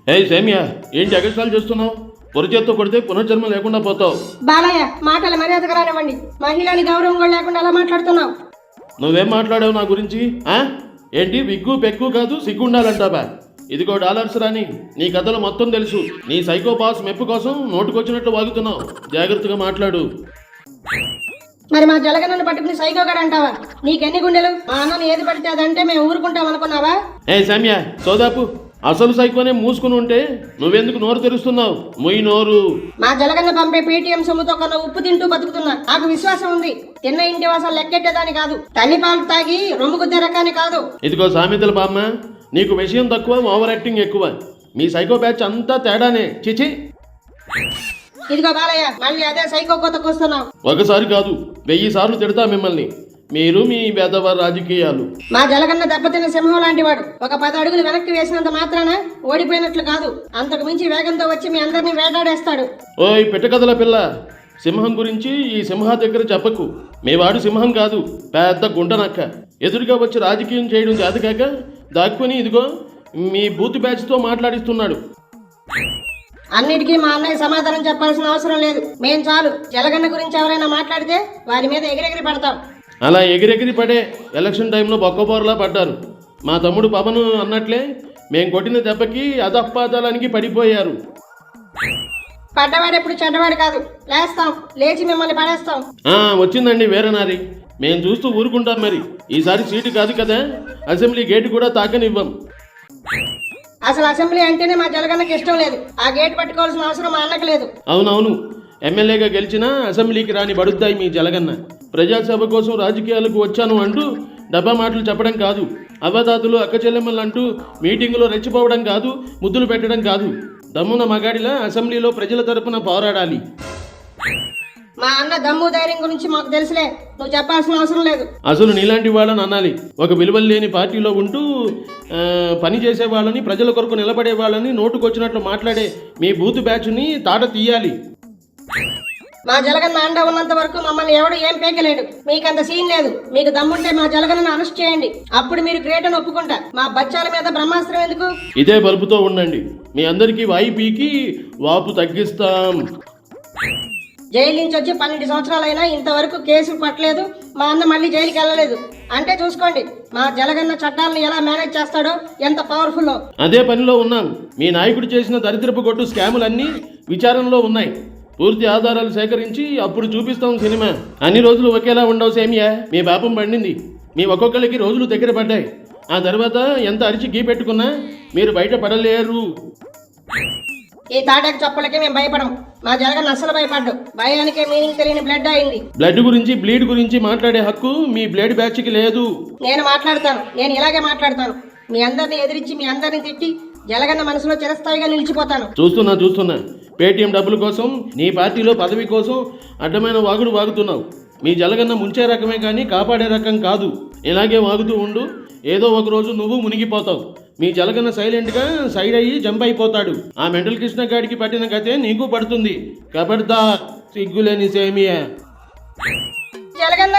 సేమియా, ఏంటి ఎగస్ట్రాలు చేస్తున్నావు? పొరచేత్తో కొడితే పునర్జన్మ లేకుండా పోతావు. బాలయ్య, మాటలు మర్యాదగా రానివ్వండి. మహిళని గౌరవం కూడా లేకుండా అలా మాట్లాడుతున్నావు. నువ్వేం మాట్లాడావు నా గురించి? ఏంటి విగ్గు పెక్కు కాదు సిగ్గుండాలంటావా? ఇదిగో డాలర్స్ రాని, నీ కథలు మొత్తం తెలుసు. నీ సైకోపాస్ మెప్పు కోసం నోటుకొచ్చినట్లు వాగుతున్నావు. జాగ్రత్తగా మాట్లాడు. మరి మా జలగన్నను పట్టుకుని సైకోగాడు అంటావా? నీకెన్ని గుండెలు? మా అన్నను ఏది పడితే అదంటే మేము ఊరుకుంటాం అనుకున్నావా? సేమియా, సోదాపు. అసలు సైకోనే మూసుకుని ఉంటే నువ్వెందుకు నోరు తెరుస్తున్నావు? ముయ్యి నోరు. మా జలగన్న పంపే పేటీఎం సొమ్ముతో కొన్న ఉప్పు తింటూ బతుకుతున్నా. నాకు విశ్వాసం ఉంది. తిన్న ఇంటి వాసాలు లెక్కెట్టేదాని కాదు. తల్లి పాలు తాగి రొమ్ము గుద్దే రకాన్ని కాదు. ఇదిగో సామెతల బామ్మ, నీకు విషయం తక్కువ, ఓవర్ యాక్టింగ్ ఎక్కువ. మీ సైకో బ్యాచ్ అంతా తేడానే. చిచి. ఇదిగో బాలయ్య, మళ్ళీ అదే సైకో కోతకు వస్తున్నావు. ఒకసారి కాదు 1000 సార్లు తిడతా మిమ్మల్ని. మీరు మీ వెధవ రాజకీయాలు. మా జలగన్న దెబ్బతిన్న సింహం లాంటి వాడు. ఒక 10 అడుగులు వెనక్కి వేసినంత మాత్రాన ఓడిపోయినట్లు కాదు. అంతకు మించి వేగంతో వచ్చి మీ అందరినీ వేటాడేస్తాడు. ఓయ్ పెట్టకదల పిల్ల, సింహం గురించి ఈ సింహ దగ్గర చెప్పకు. మేవాడు సింహం కాదు, పెద్ద గుంటనక్క. ఎదురుగా వచ్చి రాజకీయం చేయడం చేతకాక దాక్కుని ఇదిగో మీ బూత్ బ్యాచ్తో మాట్లాడిస్తున్నాడు. అన్నిటికీ మా అన్నయ్య సమాధానం చెప్పాల్సిన అవసరం లేదు. మేం చాలు. జలగన్న గురించి ఎవరైనా మాట్లాడితే వారి మీద ఎగిరెగిరి పడతాం. అలా ఎగిరెగిరి పడే ఎలక్షన్ టైంలో బొక్కబోరలా పడ్డారు. మా తమ్ముడు పవన్ అన్నట్లే మేం కొట్టిన దెబ్బకి అధపాతాళానికి పడిపోయారు. పడ్డవాడు ఎప్పుడు చెడ్డవాడు కాదు. లేస్తాం, లేచి మిమ్మల్ని పడేస్తాం. వచ్చిందండి వేరనారి. మేం చూస్తూ ఊరుకుంటాం. మరి ఈసారి సీటు కాదు కదా, అసెంబ్లీ గేటు కూడా తాకనివ్వం. అసలు అసెంబ్లీ అంటేనే మా జలగన్నకి ఇష్టం లేదు. ఆ గేట్ పట్టుకోవాల్సిన అవసరం మా అన్నకు లేదు. అవునవును, ఎమ్మెల్యేగా గెలిచినా అసెంబ్లీకి రాని బడుద్దాయి మీ జలగన్న. ప్రజాసభ కోసం రాజకీయాలకు వచ్చాను అంటూ డబ్బా మాటలు చెప్పడం కాదు, అవ్వదాతులు అక్క చెల్లెమ్మలు అంటూ మీటింగులో రెచ్చిపోవడం కాదు, ముద్దులు పెట్టడం కాదు. దమ్మున మగాడిలా అసెంబ్లీలో ప్రజల తరపున పోరాడాలి. మా అన్న దమ్ము ధైర్యం గురించి మాకు తెలుసులే, నువ్వు చెప్పాల్సిన అవసరం లేదు. అసలు నీలాంటి వాళ్ళని అనాలి. ఒక విలువలు లేని పార్టీలో ఉంటూ పని చేసే వాళ్ళని, ప్రజల కొరకు నిలబడే వాళ్ళని నోటుకొచ్చినట్లు మాట్లాడే మీ బూత్ బ్యాచ్ని తాట తీయాలి. మా జలగన్న అండ ఉన్నంత వరకు మమ్మల్ని ఎవడు ఏం పేకలేడు. మీకంత సీన్ లేదు. మీకు దమ్ముంటే మా జలగన్నను అరెస్ట్ చేయండి. అప్పుడు మీరు గ్రేట్ అని ఒప్పుకుంటా. మా బచ్చాల మీద బ్రహ్మాస్త్రం ఎందుకు? ఇదే బలుపుతో ఉండండి. మీ అందరికీ వాయి పీకి వాపు తగ్గిస్తాం. జైలు నుంచి వచ్చి 12 సంవత్సరాలైనా ఇంతవరకు కేసు పట్టలేదు. మా అన్న మళ్ళీ జైలుకి వెళ్ళలేదు. అంటే చూసుకోండి మా జలగన్న చట్టాలను ఎలా మేనేజ్ చేస్తాడో, ఎంత పవర్ఫుల్లో. అదే పనిలో ఉన్నాం. మీ నాయకుడు చేసిన దరిద్రపు కొట్టు స్కాములన్నీ విచారణలో ఉన్నాయి. పూర్తి ఆధారాలు సేకరించి అప్పుడు చూపిస్తాం సినిమా. అన్ని రోజులు ఒకేలా ఉండవు సేమియా. మీ పాపం పండింది. మీ ఒక్కొక్కరికి రోజులు దగ్గర పడ్డాయి. ఆ తర్వాత ఎంత అరిచి గీ పెట్టుకున్నా మీరు బయట పడలేరు. ఈ తాటాకు చప్పులకి మేము భయపడం. మా జలగన్న అస్సలు భయపడ్డు. భయానికే మీనింగ్ తెలియని బ్లడ్ అయింది. బ్లడ్ గురించి బ్లీడ్ గురించి మాట్లాడే హక్కు మీ బ్లడ్ బ్యాచ్కి లేదు. నేను మాట్లాడతాను. నేను ఇలాగే మాట్లాడతాను. మీ అందరిని ఎదిరించి, మీ అందరిని తిట్టి జలగన్న మనసులో చిరస్థాయిగా నిలిచిపోతాను. చూస్తున్నా పేటీఎం డబ్బుల కోసం, నీ పార్టీలో పదవి కోసం అడ్డమైన వాగుడు వాగుతున్నావు. మీ జలగన్న ముంచే రకమే కానీ కాపాడే రకం కాదు. ఇలాగే వాగుతూ ఉండు, ఏదో ఒక రోజు నువ్వు మునిగిపోతావు. మీ జలగన్న సైలెంట్గా సైడ్ అయ్యి జంప్ అయిపోతాడు. ఆ మెంటల్ కృష్ణ గాడికి పట్టిన కథే నీకు పడుతుంది. కబడ్దార్, సిగ్గులేని సేమియా. జలగన్న